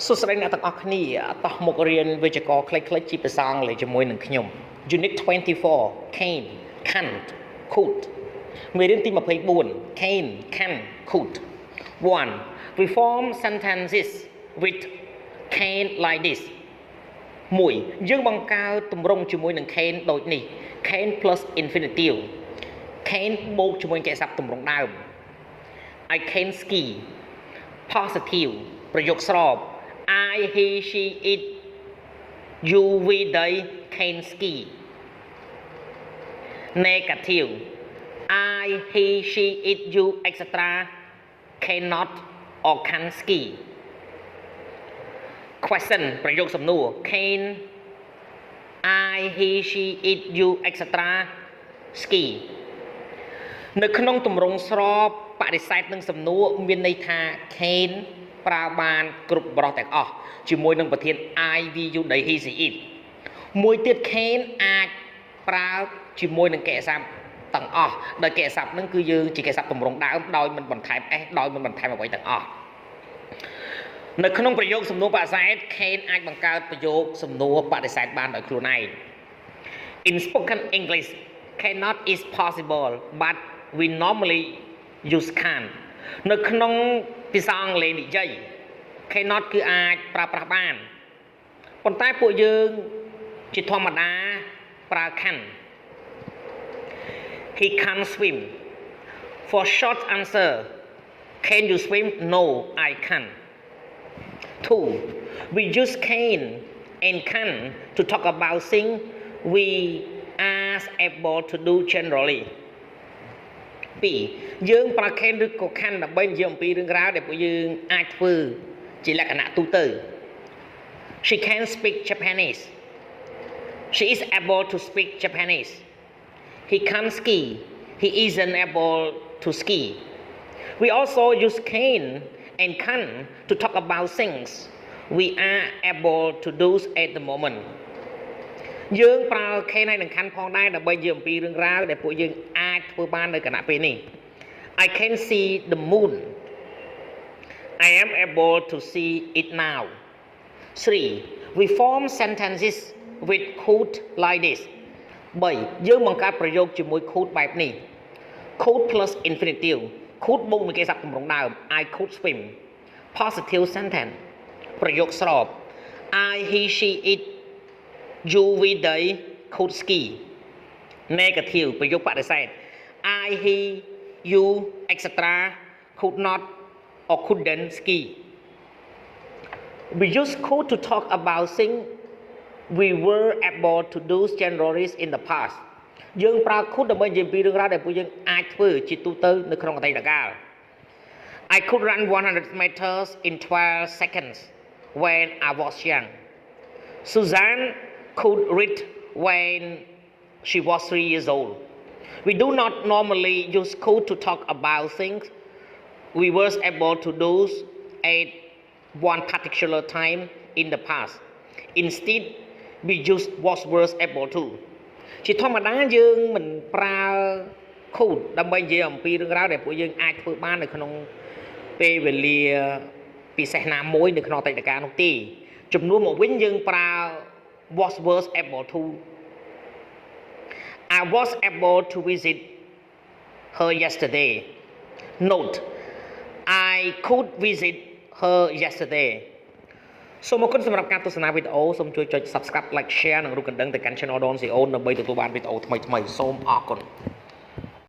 សួស្តីអ្នកទាំងអស់គ្នាតោះមករៀនវិជ្ជាករខ្លីៗជាភាសាអង់គ្លេសជាមួយនឹងខ្ញុំ Unit 24 Can Can't Could មេរៀនទី24 Can Can Could 1 We form sentences with can like this 1យើងបង្កើតទម្រង់ជាមួយនឹង can ដូចនេះ can plus infinitive can បូកជាមួយកិច្ចសព្ទទម្រង់ដើម I can ski positive ប្រយោគស្រប I he she it you we they can ski negative I he she it you etc cannot or can ski question ប្រយោគសំណួរ can I he she it you etc ski នៅក្នុងទម្រង់ស្រប បដិសេធនឹងសំណួរមានន័យថា can ប្រើបានគ្រប់បរិបទទាំងអស់ជាមួយនឹងប្រធាន I we you they he she it មួយទៀត can អាចប្រើជាមួយនឹងកិច្ចសព្ទទាំងអស់ដោយកិច្ចសព្ទនឹងគឺយើងជាកិច្ចសព្ទទម្រង់ដើមដោយមិនបន្ថែម s ដោយមិនបន្ថែមអ្វីទាំងអស់នៅក្នុងប្រយោគសំណួរបដិសេធ can អាចបង្កើតប្រយោគសំណួរបដិសេធបានដោយខ្លួនឯង In spoken English cannot is possible but we normally use can នៅក្នុងភាសាអង់គ្លេសនិយាយ cannot គឺអាចប្រើប្រាស់បានប៉ុន្តែពួកយើងជាធម្មតាប្រើ can He can't swim for short answer can you swim no I can't 2 we use can and can to talk about things we are able to do generally 2យើងប្រើ can ឬក៏ can ដើម្បីនិយាយអំពីរឿងរ៉ាវដែលពួកយើងអាចធ្វើជាលក្ខណៈទូទៅ She can speak Japanese She is able to speak Japanese He can't ski He isn't able to ski We also use can and can to talk about things we are able to do at the moment យើងប្រើ can ហើយនិង can ផងដែរដើម្បីនិយាយអំពីរឿងរ៉ាវដែលពួកយើងអាចធ្វើបាននៅគណៈពេលនេះ I can see the moon I am able to see it now 3 We form sentences with could like this 3យើងបង្កើតប្រយោគជាមួយ could បែបនេះ could plus infinitive could បូកនឹងកិច្ចសព្ទទម្រង់ដើម I could swim positive sentence ប្រយោគស្រប I he she it you we they could ski negative ប្រយោគបដិសេធ I he you etc could not or couldn't ski we use could to talk about things we were able to do generally in the past យើងប្រើ could ដើម្បីនិយាយពីរឿងរ៉ាវដែលពួកយើងអាចធ្វើជាទូទៅនៅក្នុងអតីតកាល I could run 100 meters in 12 seconds when I was young Suzanne could read when she was 3 years old We do not normally use could to talk about things we were able to do at one particular time in the past Instead we use was able to ជាធម្មតាយើងមិនប្រើ could ដើម្បីនិយាយអំពីរឿងរ៉ាវដែលពួកយើងអាចធ្វើបាននៅក្នុងពេលវេលាពិសេសណាមួយនៅក្នុងអតីតកាលនោះទេចំនួនមកវិញយើងប្រើ was able to I was able to visit her yesterday Note I could visit her yesterday សូមអរគុណសម្រាប់ការទស្សនាវីដេអូសូមជួយចុច Subscribe Like Share និងរូបកណ្ដឹងទៅកាន់ Channel Don Sreyoun ដើម្បីទទួលបានវីដេអូថ្មីៗសូមអរគុណ